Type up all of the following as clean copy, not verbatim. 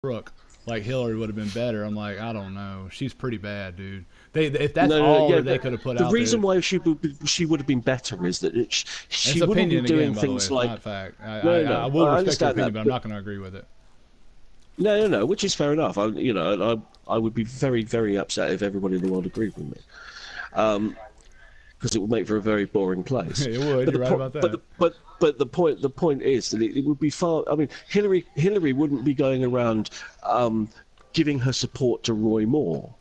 crook like Hillary would have been better. I'm like, I don't know. She's pretty bad, dude. If that's all yeah, that they could have put the out reason there. why she would have been better is that she It's wouldn't be opinion doing again, by the way. things It's like not fact. no, I will I respect your understand opinion, that, but I'm not going to agree with it. no, which is fair enough. I would be very, very upset if everybody in the world agreed with me, because it would make for a very boring place. It would. You're right about that. But the point is that it would be far. I mean, Hillary wouldn't be going around giving her support to Roy Moore.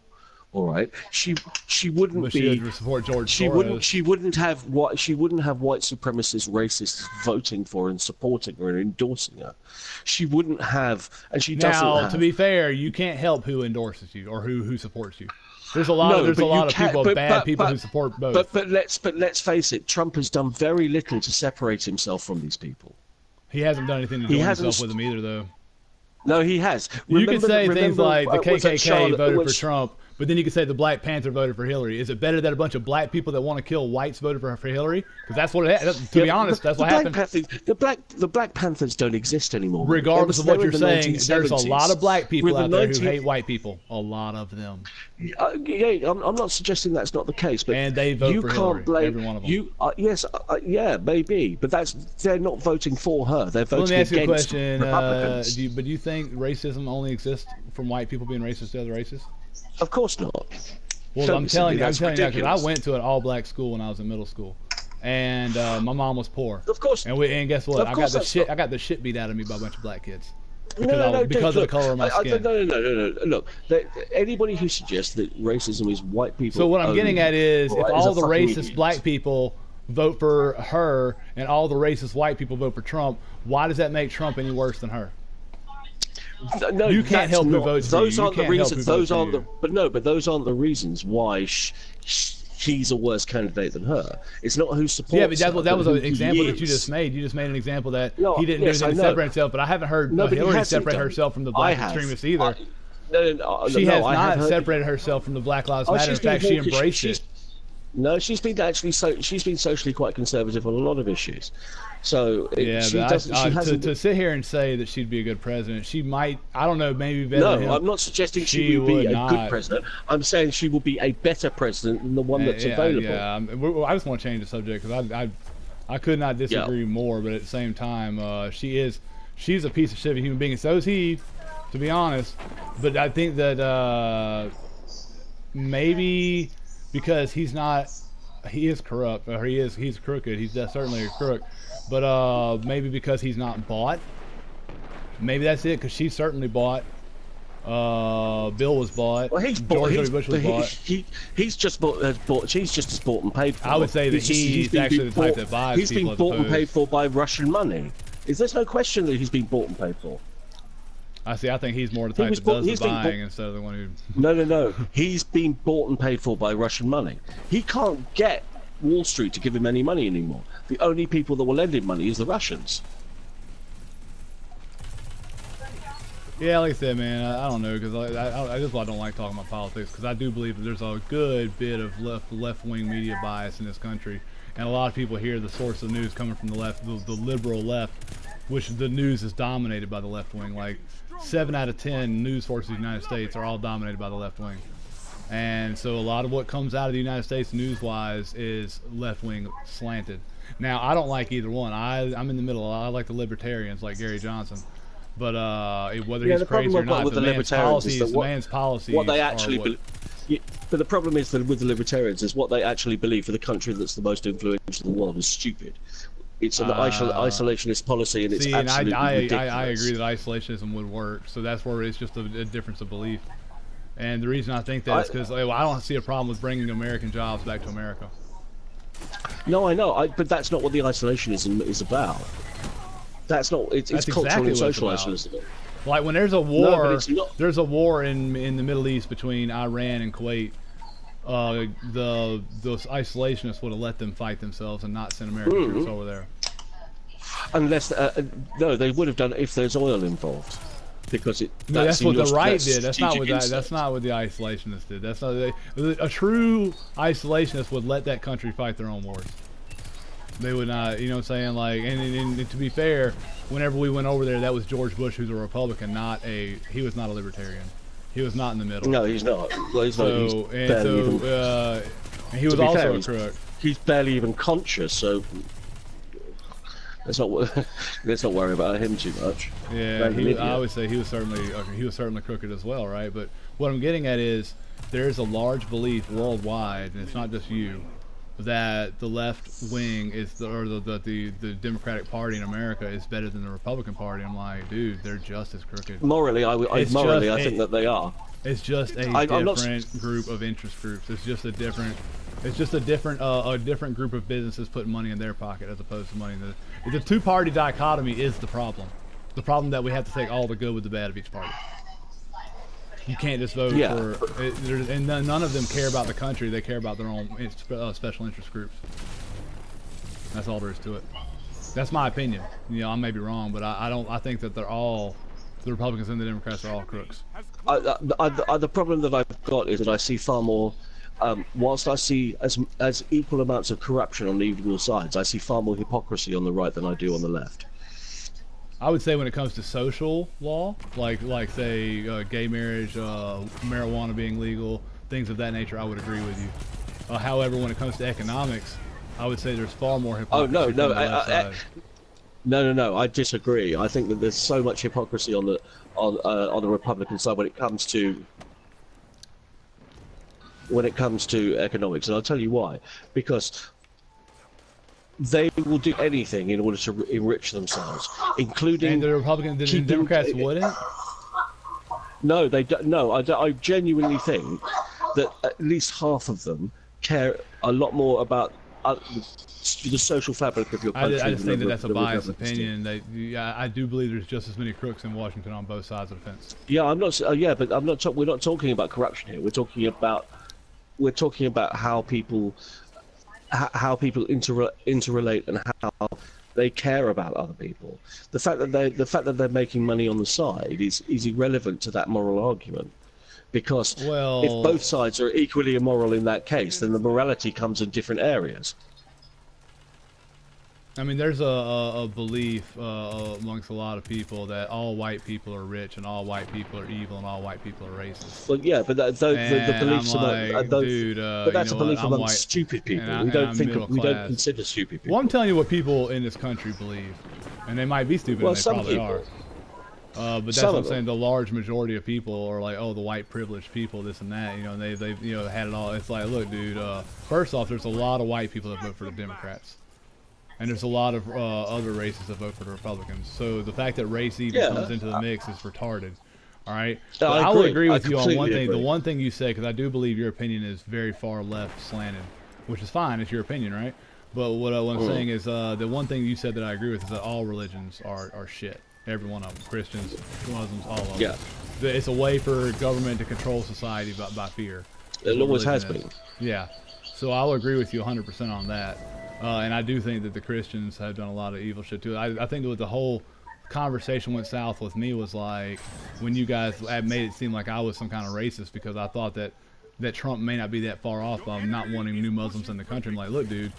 All right, she wouldn't But be. she would support George She Soros. wouldn't have white supremacist racists voting for and supporting her and endorsing her. She wouldn't have, and she doesn't Now, have. to be fair, you can't help who endorses you or who supports you. There's a lot No, of but you people, can't- bad people who support both. But let's face it, Trump has done very little to separate himself from these people. He hasn't done anything to join himself with them either, though. No, he has. You can say things like the KKK voted for Trump. Trump, but then you can say the Black Panther voted for Hillary. Is it better that a bunch of black people that want to kill whites voted for Hillary? Because that's what it. To be honest, that's what happened. The Black Panthers don't exist anymore. Regardless of what you're saying, there's a 1970s. lot of black people out there who 19 hate white people. A lot of them. Yeah, I'm not suggesting that's not the case, but And they vote you for can't Hillary, blame every one of them. you. Yes, yeah, maybe, but they're not voting for her. They're Well, voting let me ask you a against question. Republicans. Do you think racism only exists from white people being racist to other races? Of course not. Well, Don't I'm be telling silly, you, that's now, because ridiculous. I went to an all-black school when I was in middle school, and my mom was poor. Of course. And guess what? Of course that's not- I got the shit beat out of me by a bunch of black kids because No, because of the color of my skin. No. Look, anybody who suggests that racism is white people. So what I'm getting at is, if all the racist idiot. black people vote for her and all the racist white people vote for Trump, why does that make Trump any worse than her? No, You can't that's help who not- votes for you. Those You aren't the can't help reasons. who Those votes for aren't the. you. But those aren't the reasons why he's a worse candidate than her. It's not who supports. Yeah, but that was an who he example that you is. just made. You just made an example that No, he didn't yes, do I anything to know. separate himself. But I haven't heard No, but he Hillary hasn't separate done. herself from the I black have. extremists either. No, She has I have not heard- separated herself from the Black Lives Oh, Matter. In she's been fact, she hawkish. embraced it. No, she's been socially quite conservative on a lot of issues. So Yeah, she but doesn't. She hasn't. to sit here and say that she'd be a good president, she might. I don't know, maybe better than him. No, I'm not suggesting She she would be would a not. good president. I'm saying she will be a better president than the one that's available. Yeah, I just want to change the subject because I could not disagree more. But at the same time, she's a piece of shit of a human being, and so is he, to be honest. But I think that maybe because he is corrupt, or he's crooked. He's certainly a crook. But maybe because he's not bought. Maybe that's it. Because she's certainly bought. Bill was bought. Well, he's bought. George W. Bush was bought. He's just bought. She's just as bought and paid for. I would say that he's been actually the type that buys He's people been as bought and opposed- paid for by Russian money. There's no question that he's been bought and paid for. I think he's more the type was that bought- does the he's been buying bought- instead of the one who. No. He's been bought and paid for by Russian money. He can't get Wall Street to give him any money anymore. The only people that will lend him money is the Russians. Yeah, like I said, man, I don't know, because I just why I don't like talking about politics, because I do believe that there's a good bit of left-wing media bias in this country, and a lot of people hear the source of news coming from the left, the liberal left, which the news is dominated by the left wing. Like 7 out of 10 news sources in the United States are all dominated by the left wing, and so a lot of what comes out of the United States news-wise is left-wing slanted. Now, I don't like either one. I'm in the middle. I like the libertarians, like Gary Johnson. But whether he's crazy or not, the man's policies, what they actually are what, but the problem is that with the libertarians is what they actually believe for the country that's the most influential in the world is stupid. It's an isolationist policy, and it's absolutely ridiculous. I agree that isolationism would work. So that's where it's just a difference of belief. And the reason I think that is because I don't see a problem with bringing American jobs back to America. No, I know, but that's not what the isolationism is about. That's not. It's cultural exactly and social what it's about. isolationism. Like when there's a war, No, but it's not. There's a war in the Middle East between Iran and Kuwait. Those isolationists would have let them fight themselves and not send American troops over there. Unless no, they would have done it if there's oil involved, because it. No, that's what the right did. That's not strategic what that's not what the isolationists did. That's not a true isolationist would let that country fight their own wars. They would not, you know what I'm saying? Like, and to be fair, whenever we went over there, that was George Bush, who's a Republican, he was not a libertarian. He was not in the middle. No, he's not. Well, he's not. He's he was also a crook. He's barely even conscious, so let's not worry about him too much. Yeah, I would say he was certainly crooked as well, right? But what I'm getting at is there's a large belief worldwide, and it's not just you, that the left wing the Democratic Party in America is better than the Republican Party. I'm like, dude, they're just as crooked. Morally, I think that they are. It's just a different group of interest groups. It's just a different group of businesses putting money in their pocket as opposed to money in the two-party dichotomy is the problem. The problem that we have to take all the good with the bad of each party. You can't just vote for it, and none of them care about the country. They care about their own special interest groups. That's all there is to it. That's my opinion. You know, I may be wrong, but I think that the Republicans and the Democrats are all crooks. The problem that I've got is that I see far more. Whilst I see as equal amounts of corruption on equal sides, I see far more hypocrisy on the right than I do on the left. I would say when it comes to social law, like say gay marriage, marijuana being legal, things of that nature, I would agree with you. However, when it comes to economics, I would say there's far more hypocrisy. Oh no, I disagree. I think that there's so much hypocrisy on the Republican side when it comes to economics, and I'll tell you why. Because they will do anything in order to enrich themselves, including. And the Democrats wouldn't. No, they don't. No, I genuinely think that at least half of them care a lot more about the social fabric of your country. I just think that's a biased opinion. I do believe there's just as many crooks in Washington on both sides of the fence. Yeah, I'm not. But I'm not. We're not talking about corruption here. We're talking about how people interrelate and how they care about other people. The fact that they're making money on the side is irrelevant to that moral argument, because if both sides are equally immoral in that case, then the morality comes in different areas. I mean, there's a belief amongst a lot of people that all white people are rich and all white people are evil and all white people are racist. Well, yeah, but the beliefs but that's a belief among stupid people. We don't consider stupid people. Well, I'm telling you what people in this country believe, and they might be stupid, and they probably are. But that's what I'm saying. The large majority of people are like, oh, the white privileged people, this and that. You know, and they've had it all. It's like, look, dude. First off, there's a lot of white people that vote for the Democrats. And there's a lot of other races that vote for the Republicans. So the fact that race even comes into the mix is retarded. All right? But I will agree with you on one thing. The one thing you say, because I do believe your opinion is very far left slanted, which is fine. It's your opinion, right? But what I'm saying is the one thing you said that I agree with is that all religions are shit. Every one of them. Christians, Muslims, all of them. Yeah. It's a way for government to control society by fear. It always has been. Yeah. So I'll agree with you 100% on that. And I do think that the Christians have done a lot of evil shit too. I think that the whole conversation went south with me was like when you guys made it seem like I was some kind of racist because I thought that Trump may not be that far off by not wanting new Muslims in the country. I'm like, look, dude,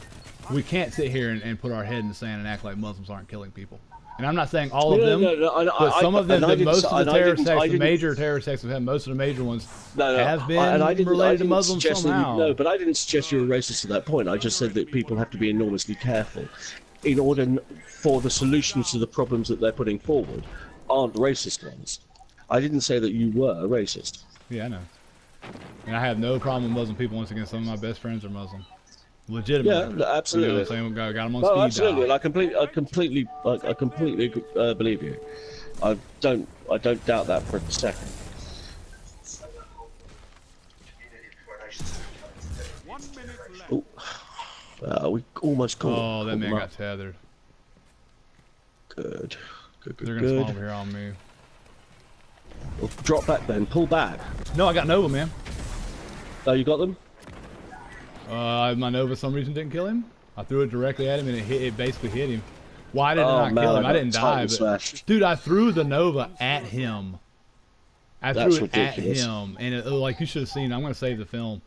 we can't sit here and put our head in the sand and act like Muslims aren't killing people. And I'm not saying all of them, but some of them, most of the terror sects, the major terror sects have had, most of the major ones have been related to Muslims somehow. No, but I didn't suggest you were racist at that point. I just said that people have to be enormously careful in order for the solutions to the problems that they're putting forward aren't racist ones. I didn't say that you were a racist. Yeah, I know. And I have no problem with Muslim people. Once again, some of my best friends are Muslim. Legitimately. Yeah, absolutely. You know, got them on speed absolutely. dial. I completely believe you. I don't doubt that for a second. Oh, we almost caught. Oh, that man got tethered. Good. They're gonna spawn over here on me. Well, drop back then. Pull back. No, I got Nova, man. Oh, you got them? My Nova, for some reason, didn't kill him. I threw it directly at him, and it basically hit him. Why did it not kill him? I didn't die, but dude, I threw the Nova at him. I threw it at him, and like you should have seen. I'm gonna save the film.